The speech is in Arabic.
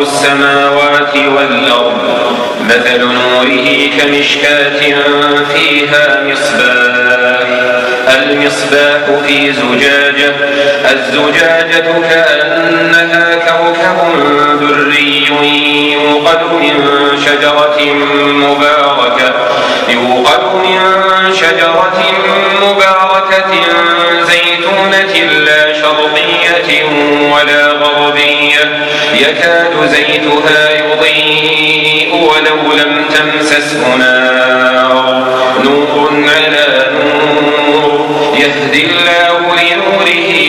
السماوات والأرض مثل نوره كمشكاة فيها المصباح في زجاجة الزجاجة كأنها كوكب دري يوقد من شجرة مباركة زيتونة لا شرقية ولا غربية يكاد زيتها يضيء ولو لم تمسسه نار على نور يهدي الله لنوره